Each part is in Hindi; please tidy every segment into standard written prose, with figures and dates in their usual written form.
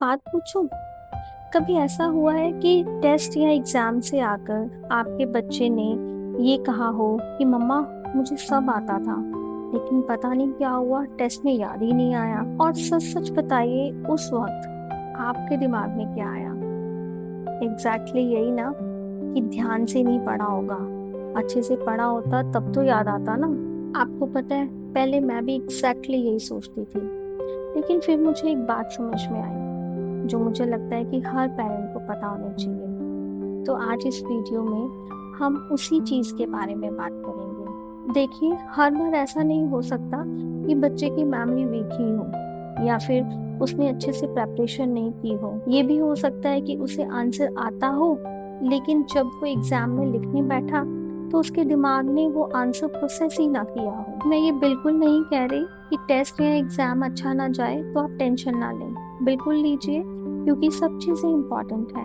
बात पूछूं। कभी ऐसा हुआ है कि टेस्ट या एग्जाम से आकर आपके बच्चे ने ये कहा हो कि मम्मा, मुझे सब आता था, लेकिन पता नहीं क्या हुआ, टेस्ट में याद ही नहीं आया। और सच सच बताइए, उस वक्त आपके दिमाग में क्या आया? यही ना, कि ध्यान से नहीं पढ़ा होगा। अच्छे से पढ़ा होता तब तो याद आता ना। आपको पता है, पहले मैं भी यही सोचती थी, लेकिन फिर मुझे एक बात समझ में आई, जो मुझे लगता है कि हर पेरेंट को पता होनी चाहिए। तो आज इस वीडियो में हम उसी चीज के बारे में बात करेंगे। देखिए, हर बार ऐसा नहीं हो सकता कि बच्चे की मेमोरी वीक ही हो, या फिर उसने अच्छे से प्रेपरेशन नहीं की हो। ये भी हो सकता है कि उसे आंसर आता हो, लेकिन जब वो एग्जाम में लिखने बैठा तो उसके दिमाग ने वो आंसर प्रोसेस ही ना किया हो। मैं ये बिल्कुल नहीं कह रही कि टेस्ट या एग्जाम अच्छा ना जाए तो आप टेंशन ना लें। बिल्कुल लीजिए, क्योंकि सब चीजें इम्पोर्टेंट है।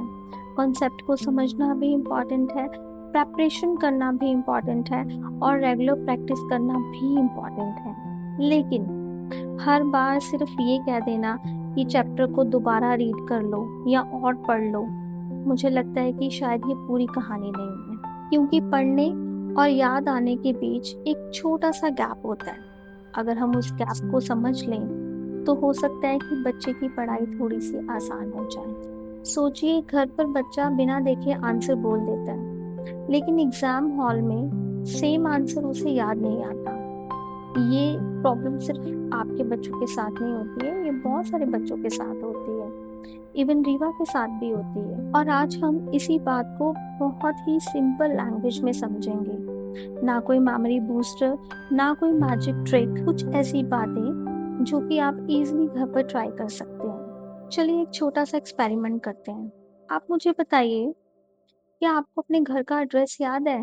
कॉन्सेप्ट को समझना भी इम्पोर्टेंट है, प्रेपरेशन करना भी इम्पोर्टेंट है, और रेगुलर प्रैक्टिस करना भी इम्पोर्टेंट है। लेकिन हर बार सिर्फ ये कह देना कि चैप्टर को दोबारा रीड कर लो या और पढ़ लो, मुझे लगता है कि शायद ये पूरी कहानी नहीं है। क्योंकि पढ़ने और याद आने के बीच एक छोटा सा गैप होता है। अगर हम उस गैप को समझ लें तो हो सकता है कि बच्चे की पढ़ाई थोड़ी सी आसान हो जाए। सोचिए, घर पर बच्चा बिना देखे आंसर बोल देता है, लेकिन एग्जाम हॉल में सेम आंसर उसे याद नहीं आता। ये प्रॉब्लम सिर्फ आपके बच्चों के साथ नहीं होती है, ये बहुत सारे बच्चों के साथ होती है। इवन रीवा के साथ भी होती है। और आज हम इसी बात को बहुत ही सिंपल लैंग्वेज में समझेंगे। ना कोई मेमोरी बूस्टर, ना कोई मैजिक ट्रिक, कुछ ऐसी बातें जो कि आप इजीली घर पर ट्राई कर सकते हैं। चलिए एक छोटा सा एक्सपेरिमेंट करते हैं। आप मुझे बताइए, क्या आपको अपने घर का एड्रेस याद है?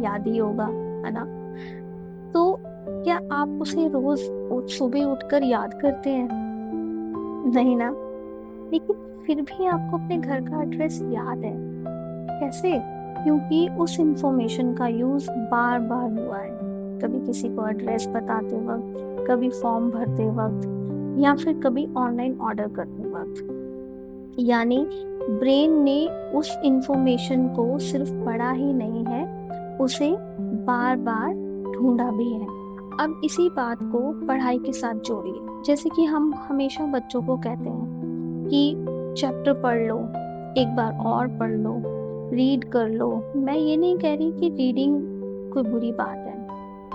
याद ही होगा, है ना? तो क्या आप उसे रोज सुबह उठकर याद करते हैं? नहीं ना। लेकिन फिर भी आपको अपने घर का एड्रेस याद है। कैसे? क्योंकि उस इंफॉर्मेशन का यूज बार बार हुआ है। कभी किसी को एड्रेस बताते वक्त, कभी फॉर्म भरते वक्त, या फिर कभी ऑनलाइन ऑर्डर करते वक्त। यानी ब्रेन ने उस इंफॉर्मेशन को सिर्फ पढ़ा ही नहीं है, उसे बार बार ढूंढा भी है। अब इसी बात को पढ़ाई के साथ जोड़िए। जैसे कि हम हमेशा बच्चों को कहते हैं कि चैप्टर पढ़ लो, एक बार और पढ़ लो, रीड कर लो। मैं ये नहीं कह रही कि रीडिंग कोई बुरी बात है,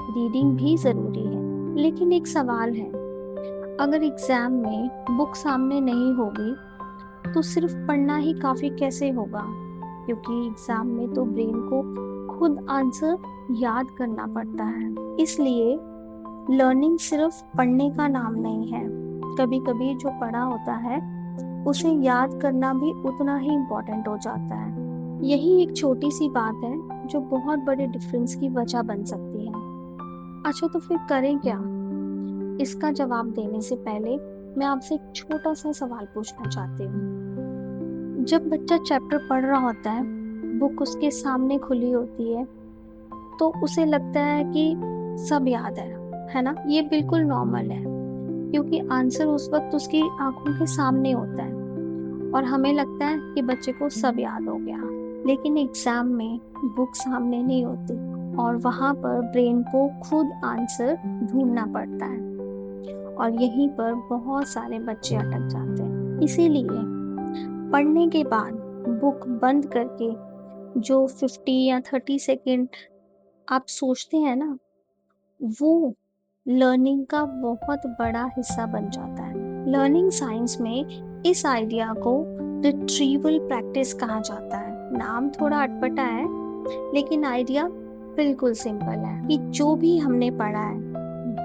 रीडिंग भी जरूरी है। लेकिन एक सवाल है, अगर एग्जाम में बुक सामने नहीं होगी तो सिर्फ पढ़ना ही काफी कैसे होगा? क्योंकि एग्जाम में तो ब्रेन को खुद आंसर याद करना पड़ता है। इसलिए लर्निंग सिर्फ पढ़ने का नाम नहीं है। कभी कभी जो पढ़ा होता है उसे याद करना भी उतना ही इम्पोर्टेंट हो जाता है। यही एक छोटी सी बात है जो बहुत बड़े डिफरेंस की वजह बन सकती है। अच्छा, तो फिर करें क्या? इसका जवाब देने से पहले मैं आपसे एक छोटा सा सवाल पूछना चाहती हूँ। जब बच्चा चैप्टर पढ़ रहा होता है, बुक उसके सामने खुली होती है, तो उसे लगता है कि सब याद है ना? ये बिल्कुल नॉर्मल है, क्योंकि आंसर उस वक्त उसकी आंखों के सामने होता है और हमें लगता है कि बच्चे को सब याद हो गया। लेकिन एग्जाम में बुक सामने नहीं होती, और वहां पर ब्रेन को खुद आंसर ढूंढना पड़ता है। और यहीं पर बहुत सारे बच्चे अटक जाते हैं। इसीलिए पढ़ने के बाद बुक बंद करके जो 50 या 30 सेकेंड आप सोचते हैं ना, वो लर्निंग का बहुत बड़ा हिस्सा बन जाता है। लर्निंग साइंस में इस आइडिया को रिट्रीवल प्रैक्टिस कहा जाता है। नाम थोड़ा अटपटा है, लेकिन आइडिया बिल्कुल सिंपल है कि जो भी हमने पढ़ा है,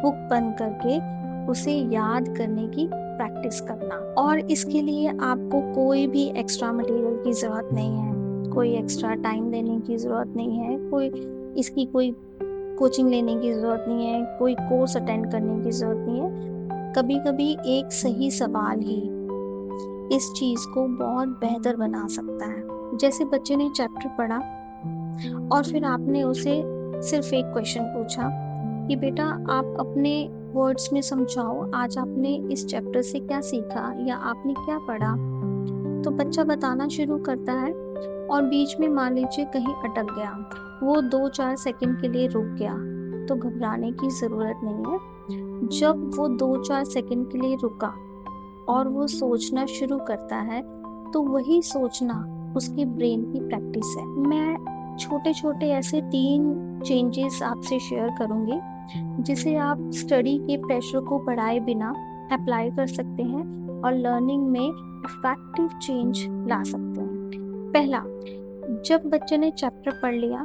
बुक बंद करके उसे याद करने की प्रैक्टिस करना। और इसके लिए आपको कोई भी एक्स्ट्रा मटेरियल की जरूरत नहीं है, कोई एक्स्ट्रा टाइम देने की जरूरत नहीं है, कोई कोचिंग लेने की जरूरत नहीं है, कोई कोर्स अटेंड करने की जरूरत नहीं है। कभी कभी एक सही सवाल ही इस चीज को बहुत बेहतर बना सकता है। जैसे बच्चे ने चैप्टर पढ़ा और फिर आपने उसे सिर्फ एक क्वेश्चन पूछा कि बेटा, आप अपने वर्ड्स में समझाओ, आज आपने इस चैप्टर से क्या सीखा या आपने क्या पढ़ा। तो बच्चा बताना शुरू करता है और बीच में मान लीजिए कहीं अटक गया, वो 2-4 सेकंड के लिए रुक गया, तो घबराने की ज़रूरत नहीं है। जब वो 2-4 सेकंड के लिए रुका और वो सोचना शुरू करता है, तो वही सोचना उसकी ब्रेन की प्रैक्टिस है। मैं छोटे छोटे ऐसे 3 चेंजेस आपसे शेयर करूँगी जिसे आप स्टडी के प्रेशर को बढ़ाए बिना अप्लाई कर सकते हैं और लर्निंग में इफेक्टिव चेंज ला सकते हैं। पहला, जब बच्चे ने चैप्टर पढ़ लिया,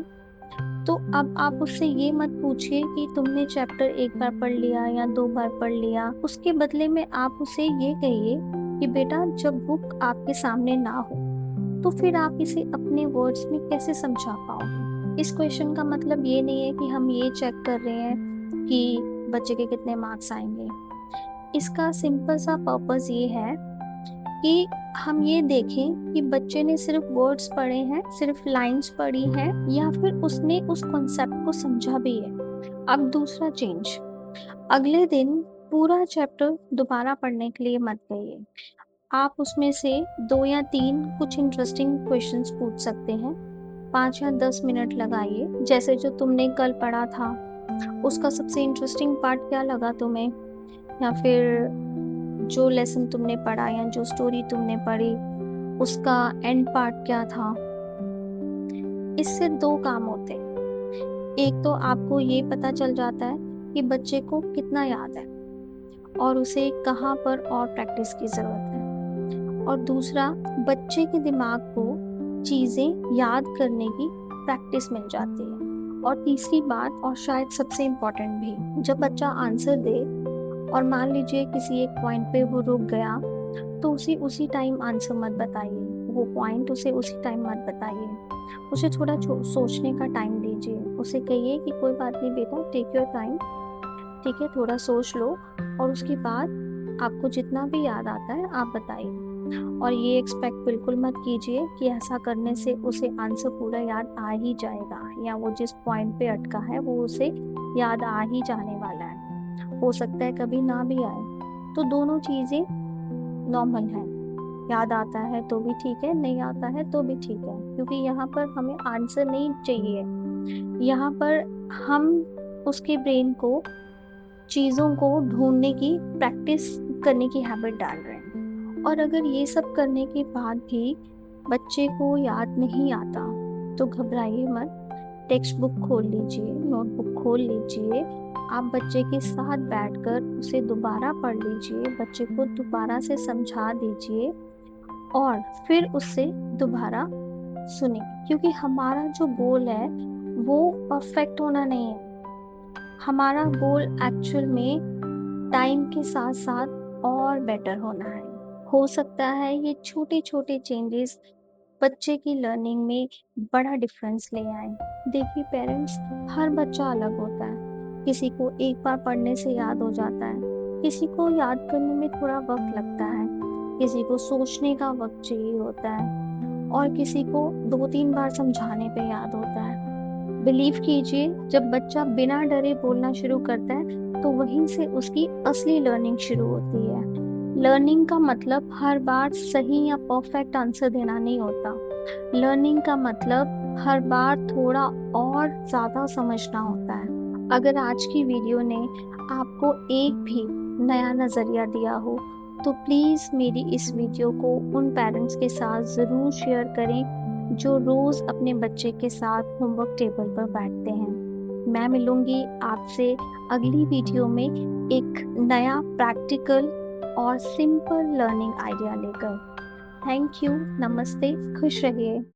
तो अब आप उससे ये मत पूछिए कि तुमने चैप्टर एक बार पढ़ लिया या 2 बार पढ़ लिया। उसके बदले में आप उसे ये कहिए कि बेटा, जब बुक आपके सामने ना हो तो फिर आप इसे अपने वर्ड्स में कैसे समझा पाओगे। इस क्वेश्चन का मतलब ये नहीं है कि हम ये चेक कर रहे हैं कि बच्चे के कितने मार्क्स आएंगे। इसका सिंपल सा पर्पस ये है कि हम ये देखें कि बच्चे ने सिर्फ वर्ड्स पढ़े हैं, सिर्फ लाइंस पढ़ी हैं, या फिर उसने उस कॉन्सेप्ट को समझा भी है। अब दूसरा चेंज, अगले दिन पूरा चैप्टर दोबारा पढ़ने के लिए मत कहिए। आप उसमें से 2 या 3 कुछ इंटरेस्टिंग क्वेश्चंस पूछ सकते हैं। 5 या 10 मिनट लगाइए। जैसे जो तुमने कल पढ़ा था, उसका सबसे इंटरेस्टिंग पार्ट क्या लगा तुम्हें, या फिर जो लेसन तुमने पढ़ा या जो स्टोरी तुमने पढ़ी, उसका एंड पार्ट क्या था। इससे 2 काम होते हैं। एक तो आपको ये पता चल जाता है कि बच्चे को कितना याद है और उसे कहाँ पर और प्रैक्टिस की ज़रूरत है। और दूसरा, बच्चे के दिमाग को चीज़ें याद करने की प्रैक्टिस मिल जाती है। और तीसरी बात, और शायद सबसे इम्पोर्टेंट भी, जब बच्चा आंसर दे और मान लीजिए किसी एक पॉइंट पे वो रुक गया, तो उसे उसी टाइम आंसर मत बताइए, वो पॉइंट उसे उसी टाइम मत बताइए। उसे थोड़ा सोचने का टाइम दीजिए। उसे कहिए कि कोई बात नहीं बेटा, टेक योर टाइम, ठीक है, थोड़ा सोच लो, और उसके बाद आपको जितना भी याद आता है आप बताइए। और ये एक्सपेक्ट बिल्कुल मत कीजिए कि ऐसा करने से उसे आंसर पूरा याद आ ही जाएगा, या वो जिस पॉइंट पे अटका है वो उसे याद आ ही जाने वाला है। हो सकता है कभी ना भी आए। तो दोनों चीज़ें नॉर्मल है। याद आता है तो भी ठीक है, नहीं आता है तो भी ठीक है, क्योंकि यहाँ पर हमें आंसर नहीं चाहिए। यहाँ पर हम उसके ब्रेन को चीज़ों को ढूंढने की प्रैक्टिस करने की हैबिट डाल रहे हैं। और अगर ये सब करने के बाद भी बच्चे को याद नहीं आता, तो घबराइए मत। टेक्स्ट बुक खोल लीजिए, नोटबुक खोल लीजिए, आप बच्चे के साथ बैठकर उसे दोबारा पढ़ लीजिए, बच्चे को दोबारा से समझा दीजिए और फिर उससे दोबारा सुनिए। क्योंकि हमारा जो गोल है वो परफेक्ट होना नहीं है। हमारा गोल एक्चुअल में टाइम के साथ साथ और बेटर होना है। हो सकता है ये छोटे छोटे चेंजेस बच्चे की लर्निंग में बड़ा डिफरेंस ले आए। देखिए पेरेंट्स, हर बच्चा अलग होता है। किसी को एक बार पढ़ने से याद हो जाता है, किसी को याद करने में थोड़ा वक्त लगता है, किसी को सोचने का वक्त चाहिए होता है, और किसी को 2-3 बार समझाने पे याद होता है। बिलीव कीजिए, जब बच्चा बिना डरे बोलना शुरू करता है, तो वहीं से उसकी असली लर्निंग शुरू होती है। लर्निंग का मतलब हर बार सही या परफेक्ट आंसर देना नहीं होता। लर्निंग का मतलब हर बार थोड़ा और ज़्यादा समझना होता है। अगर आज की वीडियो ने आपको एक भी नया नज़रिया दिया हो, तो प्लीज़ मेरी इस वीडियो को उन पेरेंट्स के साथ ज़रूर शेयर करें जो रोज़ अपने बच्चे के साथ होमवर्क टेबल पर बैठते हैं। मैं मिलूंगी आपसे अगली वीडियो में एक नया प्रैक्टिकल और सिंपल लर्निंग आइडिया लेकर। थैंक यू, नमस्ते, खुश रहिए।